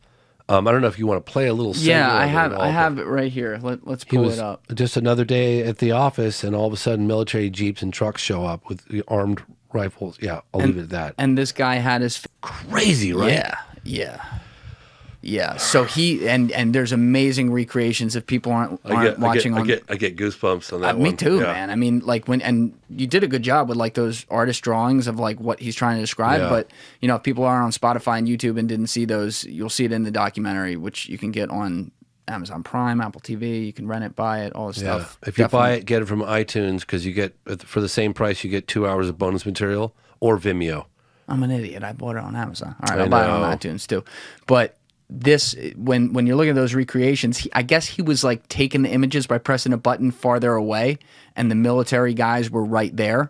I don't know if you want to play a little segment. Yeah, I have it right here. Let's pull it up. Just another day at the office, and all of a sudden military jeeps and trucks show up with armed rifles. Yeah, I'll leave it at that. And this guy had his... Crazy, right? Yeah. So he and there's amazing recreations if people aren't watching. I get goosebumps on that one. Me too, man. I mean, like and you did a good job with like those artist drawings of like what he's trying to describe. Yeah. But you know, if people are on Spotify and YouTube and didn't see those, you'll see it in the documentary, which you can get on Amazon Prime, Apple TV. You can rent it, buy it, all this stuff. If you buy it, get it from iTunes because you get for the same price. You get 2 hours of bonus material or Vimeo. I'm an idiot. I bought it on Amazon. All right, I'll buy it on iTunes too. But this, when you're looking at those recreations, I guess he was like taking the images by pressing a button farther away, and the military guys were right there,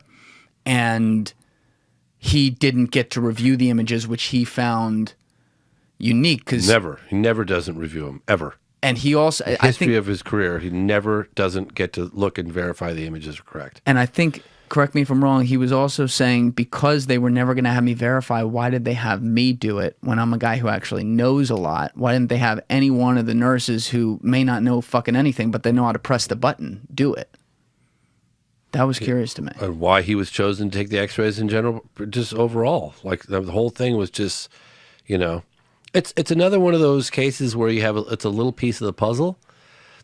and he didn't get to review the images, which he found unique. Cause he never doesn't review them ever. And he also, the history of his career, he never doesn't get to look and verify the images are correct. And I think, correct me if I'm wrong, he was also saying because they were never going to have me verify, why did they have me do it when I'm a guy who actually knows a lot? Why didn't they have any one of the nurses who may not know fucking anything, but they know how to press the button, do it? That was curious to me. And why he was chosen to take the x-rays in general, just overall. Like the whole thing was just, you know, it's another one of those cases where you have it's a little piece of the puzzle.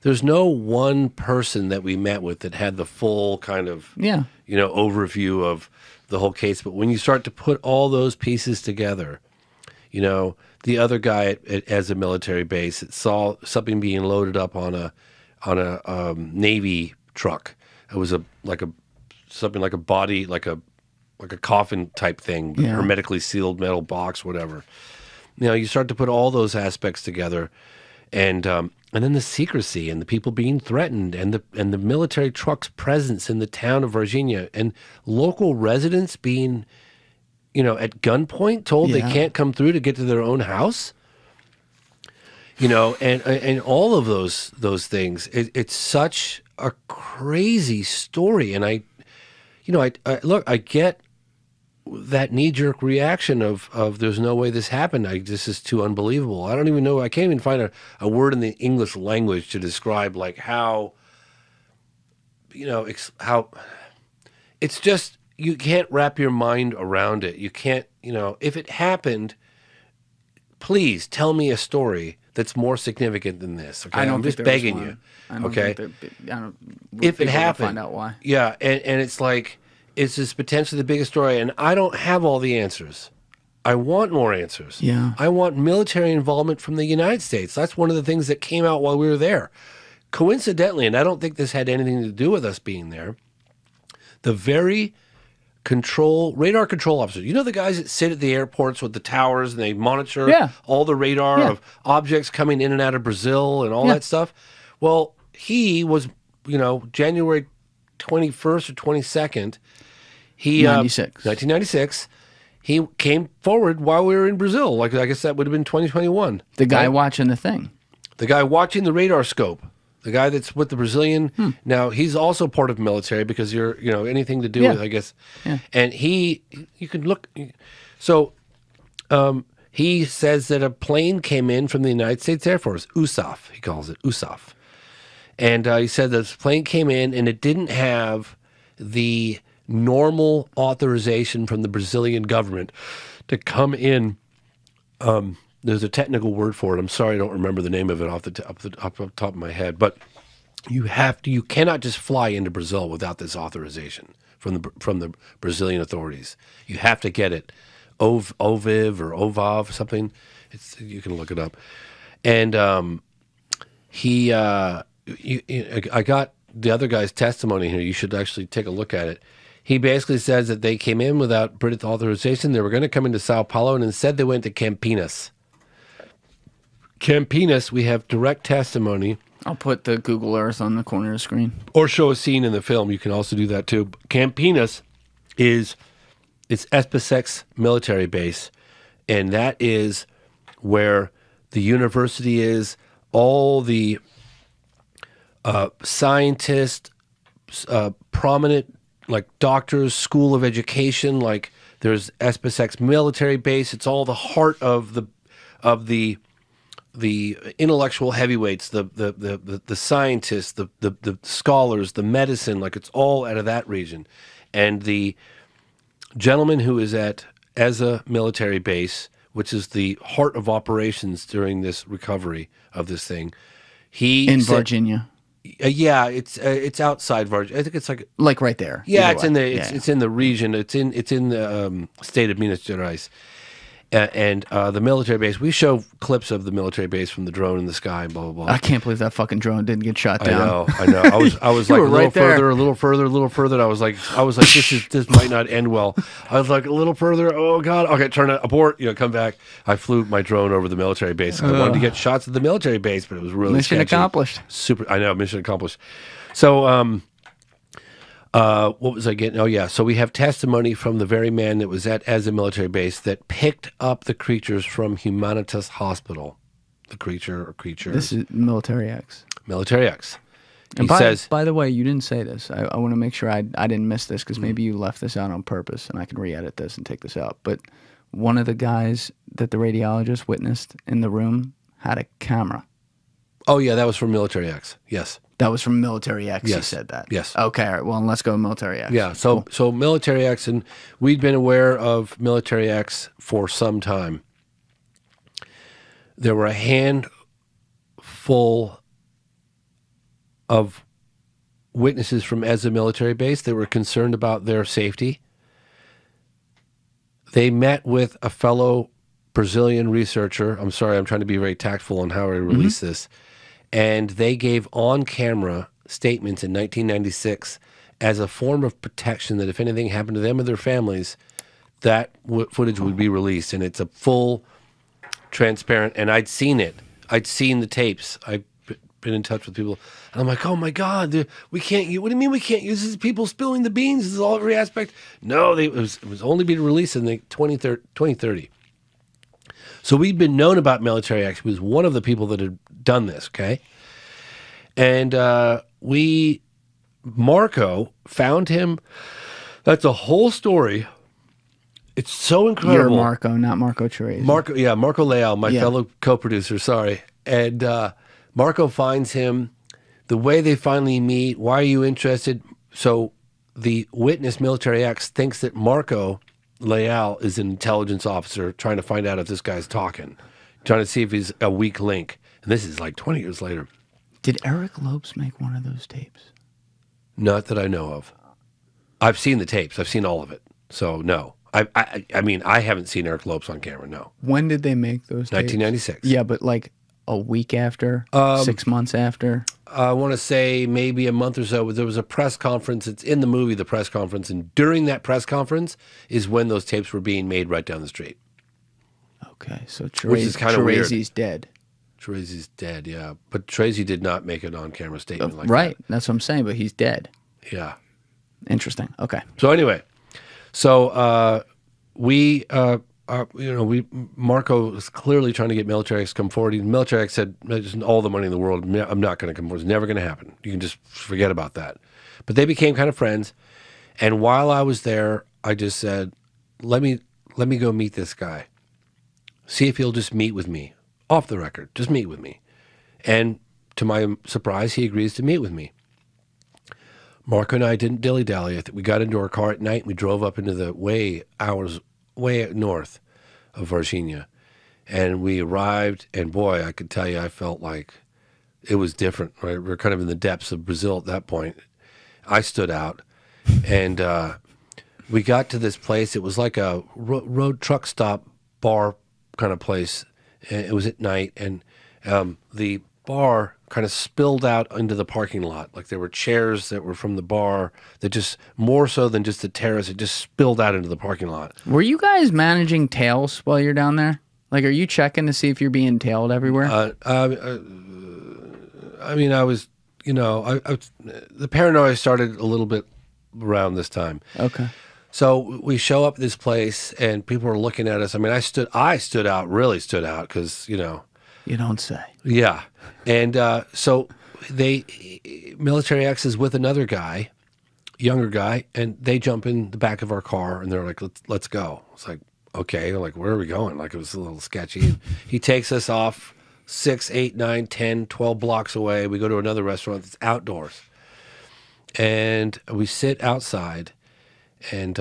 There's no one person that we met with that had the full kind of, overview of the whole case. But when you start to put all those pieces together, you know, the other guy as a military base saw something being loaded up on a Navy truck. It was something like a body, like a coffin type thing, hermetically sealed metal box, whatever. You know, you start to put all those aspects together. And then the secrecy and the people being threatened and the military trucks' presence in the town of Virginia and local residents being, at gunpoint told they can't come through to get to their own house. And all of those things. It's such a crazy story. And I get that knee-jerk reaction of there's no way this happened. This is too unbelievable. I don't even know. I can't even find a word in the English language to describe like how, how it's just, you can't wrap your mind around it. You can't, if it happened, please tell me a story that's more significant than this. Okay, I'm just begging you. Okay, if it happened, find out why. Yeah, and it's like, it's just potentially the biggest story, and I don't have all the answers. I want more answers. Yeah. I want military involvement from the United States. That's one of the things that came out while we were there. Coincidentally, and I don't think this had anything to do with us being there, the very radar control officers, the guys that sit at the airports with the towers and they monitor all the radar of objects coming in and out of Brazil and all that stuff. Well, he was, January 21st or 22nd, 1996. He came forward while we were in Brazil. Like, I guess that would have been 2021. The guy watching the thing. The guy watching the radar scope. The guy that's with the Brazilian. Now, he's also part of military because you're, anything to do with, I guess. Yeah. And you could look. So he says that a plane came in from the United States Air Force, USAF, he calls it, USAF. And he said this plane came in and it didn't have the normal authorization from the Brazilian government to come in. There's a technical word for it. I'm sorry I don't remember the name of it off the top of my head. But you cannot just fly into Brazil without this authorization from the Brazilian authorities. You have to get it, OVIV or OVAV something. You can look it up. And I got the other guy's testimony here. You should actually take a look at it. He basically says that they came in without British authorization. They were going to come into Sao Paulo, and instead they went to Campinas. Campinas, we have direct testimony. I'll put the Google Earth on the corner of the screen. Or show a scene in the film. You can also do that too. Campinas it's SpaceX military base, and that is where the university is. All the scientists, prominent like doctors, school of education, like there's SpaceX military base. It's all the heart of the intellectual heavyweights, the scientists, the scholars, the medicine, like it's all out of that region. And the gentleman who is at ESA military base, which is the heart of operations during this recovery of this thing, Virginia. Yeah, it's outside Virginia. I think it's like right there. Yeah, it's in the region. It's in the state of Minas Gerais. And the military base, we show clips of the military base from the drone in the sky and blah, blah, blah. I can't believe that fucking drone didn't get shot down. I know. I was like a little further. And I was like, this might not end well. I was like a little further. Oh God. Okay, turn it, abort, come back. I flew my drone over the military base. I wanted to get shots of the military base, but it was really mission sketchy. Accomplished. I know, mission accomplished. So, what was I getting? Oh, yeah. So we have testimony from the very man that was at ESA military base that picked up the creatures from Humanitas Hospital. The creature. This is Military X. Military X. And by the way, you didn't say this. I want to make sure I didn't miss this because maybe you left this out on purpose and I can re-edit this and take this out. But one of the guys that the radiologist witnessed in the room had a camera. Oh, yeah. That was from Military X. Yes. That was from Military X. Yes. You said that. Yes. Okay. All right. Well, let's go Military X. Yeah. So Military X, and we'd been aware of Military X for some time. There were a handful of witnesses from ESA military base that were concerned about their safety. They met with a fellow Brazilian researcher. I'm sorry, I'm trying to be very tactful on how I release this. And they gave on-camera statements in 1996 as a form of protection that if anything happened to them or their families, that footage would be released. And it's a full, transparent, and I'd seen it. I'd seen the tapes. I've been in touch with people. And I'm like, oh my God, we can't use, what do you mean we can't use this? People spilling the beans. This is all every aspect. No, it was only being released in the 2030. So we'd been known about Military X. He was one of the people that had done this, okay? And Marco found him. That's a whole story. It's so incredible. You're Marco, not Marco Cherese. Marco Leal, my fellow co-producer, sorry. And Marco finds him. The way they finally meet, why are you interested? So the witness, Military X, thinks that Marco Leal is an intelligence officer trying to find out if this guy's talking, trying to see if he's a weak link. And this is like 20 years later. Did Eric Lopes make one of those tapes? Not that I know of. I've seen the tapes. I've seen all of it. So no. I mean, I haven't seen Eric Lopes on camera, no. When did they make those tapes? 1996. Yeah, but like a week after? 6 months after? I want to say maybe a month or so. There was a press conference. It's in the movie, the press conference. And during that press conference is when those tapes were being made right down the street. Okay, so Which is kind of weird. Cherese's dead. Cherese's dead, yeah. But Cherese did not make an on-camera statement like right, that's what I'm saying, but he's dead. Yeah. Interesting, okay. So anyway, Marco was clearly trying to get Military X to come forward. Military X said, "There's all the money in the world. I'm not going to come forward. It's never going to happen. You can just forget about that." But they became kind of friends. And while I was there, I just said, let me go meet this guy. See if he'll just meet with me. Off the record. Just meet with me. And to my surprise, he agrees to meet with me. Marco and I didn't dilly-dally. We got into our car at night and we drove up into the way north of Virginia. And we arrived, and boy, I could tell you, I felt like it was different, right? We're kind of in the depths of Brazil at that point. I stood out, and we got to this place. It was like a road truck stop bar kind of place. And it was at night, and the bar kind of spilled out into the parking lot. Like there were chairs that were from the bar that just, more so than just the terrace, it just spilled out into the parking lot. Were you guys managing tails while you're down there? Like, are you checking to see if you're being tailed everywhere? I mean, I was, the paranoia started a little bit around this time. Okay. So we show up at this place, and people are looking at us. I mean, I really stood out because, You don't say. Yeah. And so Military X is with another guy, younger guy, and they jump in the back of our car, and they're like, let's go. It's like, okay. We're like, where are we going? Like, it was a little sketchy. He takes us off 6, 8, 9, 10, 12 blocks away. We go to another restaurant that's outdoors. And we sit outside, and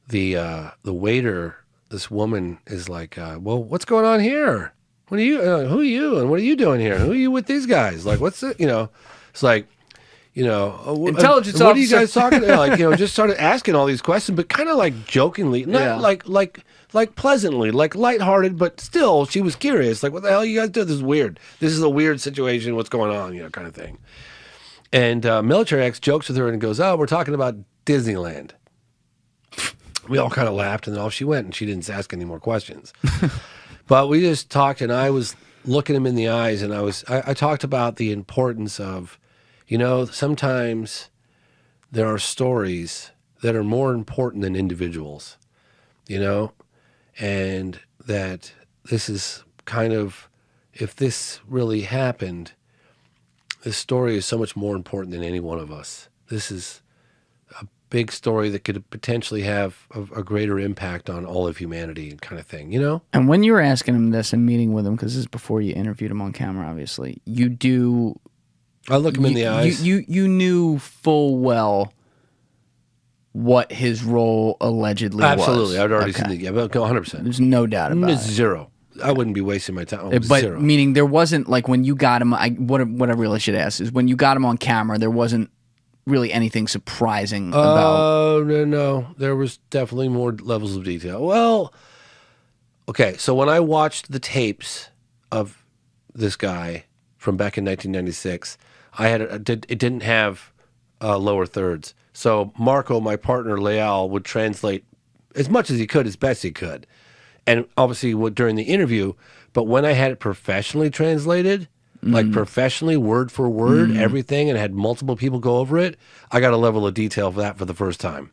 the waiter, this woman, is like, well, what's going on here? What are you? Who are you? And what are you doing here? Who are you with these guys? Like, what's it? It's like, intelligence what are you officer. guys talking about? Like, just started asking all these questions, but kind of like jokingly, not like pleasantly, like lighthearted, but still, she was curious. Like, what the hell you guys do? This is weird. This is a weird situation. What's going on? Kind of thing. And Military X jokes with her and goes, "Oh, we're talking about Disneyland." We all kind of laughed, and then off she went, and she didn't ask any more questions. But we just talked, and I was looking him in the eyes, and I talked about the importance of, sometimes there are stories that are more important than individuals, and that this is kind of, if this really happened, this story is so much more important than any one of us. This is a big story that could potentially have a greater impact on all of humanity, kind of thing, And when you were asking him this and meeting with him, because this is before you interviewed him on camera, obviously, I look him in the eyes. You knew full well what his role allegedly was. Absolutely. I'd already seen the 100%. There's no doubt about it. Zero. I wouldn't be wasting my time. But Zero. meaning there wasn't, like, when you got him, what I really should ask is, when you got him on camera, there wasn't really anything surprising about... Oh, no. There was definitely more levels of detail. Well, okay, so when I watched the tapes of this guy from back in 1996, it didn't have lower thirds. So Marco, my partner, Leal, would translate as much as he could, as best he could. and obviously during the interview. But when I had it professionally translated, like professionally, word for word, everything, and had multiple people go over it, I got a level of detail for that for the first time.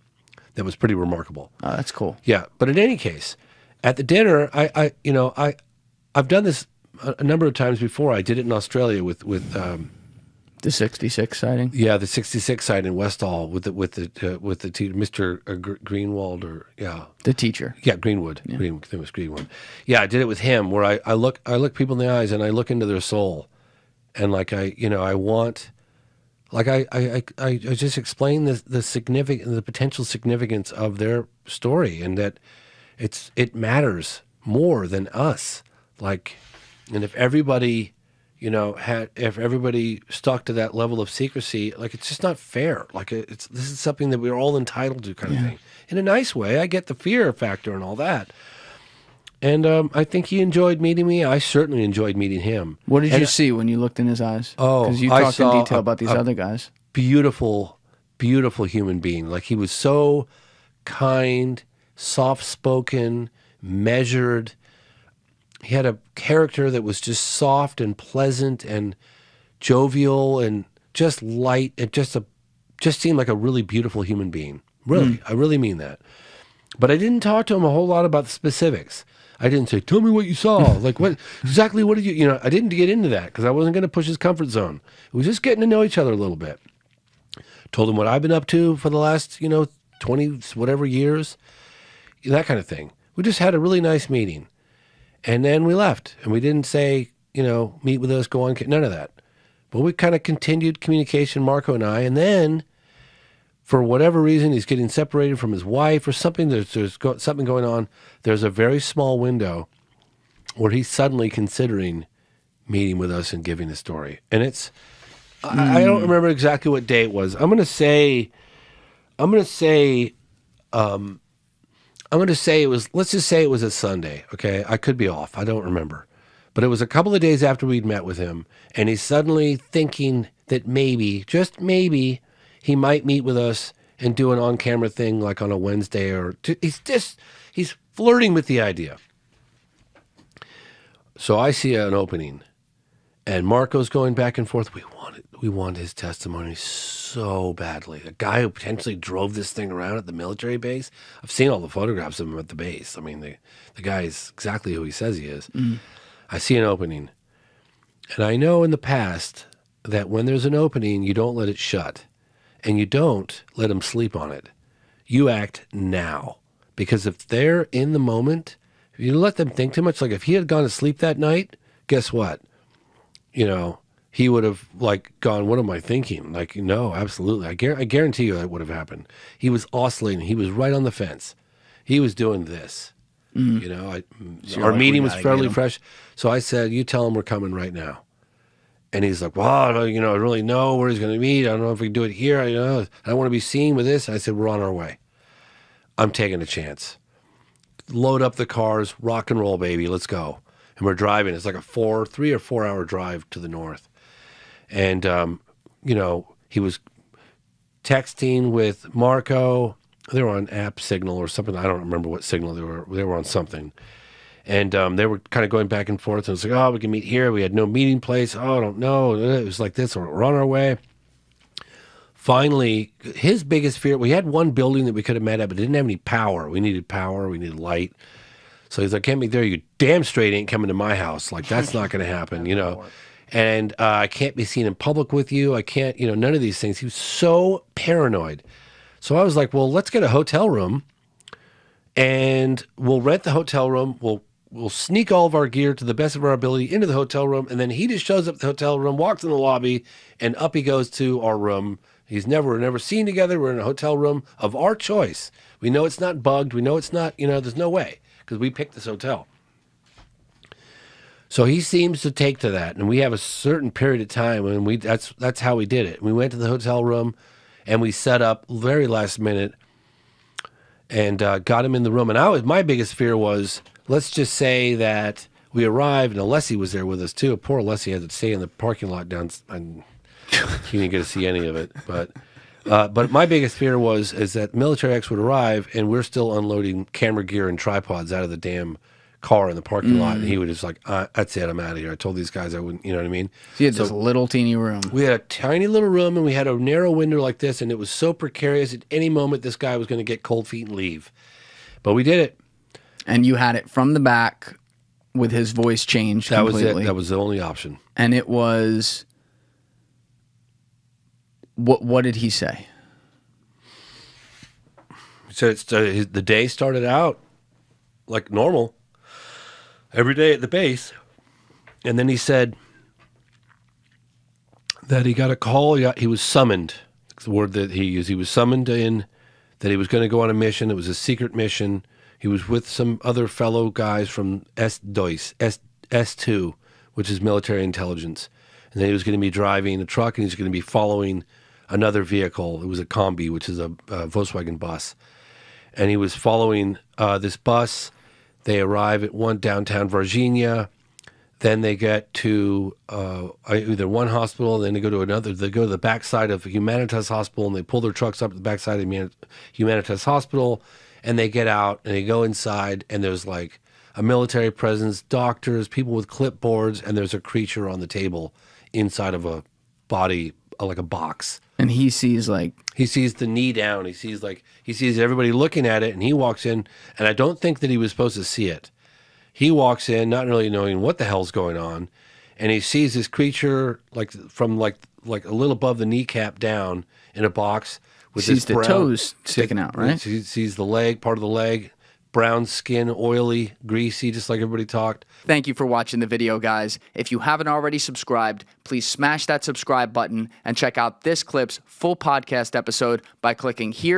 That was pretty remarkable. Oh, that's cool. Yeah, but in any case, at the dinner, I've done this a number of times before. I did it in Australia with The 66 sighting. yeah, the 66 site in Westall with the Mr. Greenwald The teacher. Yeah, Greenwood. Yeah. I think it was Greenwood. Yeah, I did it with him where I look people in the eyes and I look into their soul, and like I just explain the potential significance of their story, and that it matters more than us. Like, and if everybody, if everybody stuck to that level of secrecy, like, it's just not fair. Like, this is something that we're all entitled to, kind of thing. In a nice way. I get the fear factor and all that. And I think he enjoyed meeting me. I certainly enjoyed meeting him. What did you see when you looked in his eyes? Oh, because you I talked in saw detail about these other guys. Beautiful, beautiful human being. Like, he was so kind, soft-spoken, measured. He had a character that was just soft and pleasant and jovial and just light. It just seemed like a really beautiful human being. Really, I really mean that. But I didn't talk to him a whole lot about the specifics. I didn't say, "Tell me what you saw." Like, what did you? I didn't get into that because I wasn't going to push his comfort zone. It was just getting to know each other a little bit. Told him what I've been up to for the last 20 whatever years, that kind of thing. We just had a really nice meeting. And then we left, and we didn't say, meet with us, go on, none of that. But we kind of continued communication, Marco and I, and then, for whatever reason, he's getting separated from his wife or something. There's something going on. There's a very small window where he's suddenly considering meeting with us and giving a story. And it's, I don't remember exactly what day it was. I'm going to say it was, let's just say it was a Sunday, okay? I could be off. I don't remember. But it was a couple of days after we'd met with him, and he's suddenly thinking that maybe, just maybe, he might meet with us and do an on-camera thing like on a Wednesday, or he's flirting with the idea. So I see an opening, and Marco's going back and forth. We want his testimony so badly. The guy who potentially drove this thing around at the military base. I've seen all the photographs of him at the base. I mean, the guy is exactly who he says he is. I see an opening. And I know in the past that when there's an opening, you don't let it shut. And you don't let them sleep on it. You act now. Because if they're in the moment, if you let them think too much, like if he had gone to sleep that night, guess what? He would have gone, what am I thinking? Like, no, absolutely. I guarantee you that would have happened. He was oscillating. He was right on the fence. He was doing this. Our meeting was fairly fresh. So I said, you tell him we're coming right now. And he's like, well, I don't really know where he's going to meet. I don't know if we can do it here. I don't want to be seen with this. I said, we're on our way. I'm taking a chance. Load up the cars, rock and roll, baby. Let's go. And we're driving. It's like a 3 or 4 hour drive to the north. And, he was texting with Marco. They were on app Signal or something. I don't remember what Signal they were. They were on something. And they were kind of going back and forth. And it's like, oh, we can meet here. We had no meeting place. Oh, I don't know. It was like this. We're on our way. Finally, his biggest fear, we had one building that we could have met at, but it didn't have any power. We needed power. We needed light. So he's like, can't meet there. You damn straight ain't coming to my house. Like, that's not going to happen, And I can't be seen in public with you. I can't, none of these things. He was so paranoid. So I was like, well, let's get a hotel room and we'll rent the hotel room. We'll sneak all of our gear to the best of our ability into the hotel room. And then he just shows up at the hotel room, walks in the lobby, and up he goes to our room. We're never seen together. We're in a hotel room of our choice. We know it's not bugged. We know it's not, there's no way because we picked this hotel. So he seems to take to that, and we have a certain period of time, and that's how we did it. We went to the hotel room, and we set up very last minute, and got him in the room. And my biggest fear was, let's just say that we arrived, and Alessi was there with us too. Poor Alessi had to stay in the parking lot down, and he didn't get to see any of it. But my biggest fear is that Military X would arrive, and we're still unloading camera gear and tripods out of the damn car in the parking lot, and he was just like, that's it, I'm out of here. I told these guys I wouldn't, you know what I mean? So you had this little teeny room. We had a tiny little room, and we had a narrow window like this, and it was so precarious. At any moment, this guy was going to get cold feet and leave. But we did it. And you had it from the back with his voice changed completely. That was it. That was the only option. And it was... What did he say? So the day started out like normal, every day at the base. And then he said that he got a call. He was summoned. That's the word that he used. He was summoned in, that he was going to go on a mission. It was a secret mission. He was with some other fellow guys from S2, which is military intelligence. And then he was going to be driving a truck, and he was going to be following another vehicle. It was a combi, which is a Volkswagen bus. And he was following this bus. They arrive at downtown Virginia. Then they get to either one hospital, then they go to another. They go to the backside of Humanitas Hospital, and they pull their trucks up to the backside of Humanitas Hospital, and they get out, and they go inside, and there's like a military presence, doctors, people with clipboards, and there's a creature on the table inside of a body, like a box. And he sees the knee down. He sees everybody looking at it, and he walks in, and I don't think that he was supposed to see it. He walks in, not really knowing what the hell's going on, and he sees this creature from a little above the kneecap down in a box with sees the toes sticking out, right? He sees the leg, part of the leg, brown skin, oily, greasy, just like everybody talked. Thank you for watching the video, guys. If you haven't already subscribed, please smash that subscribe button and check out this clip's full podcast episode by clicking here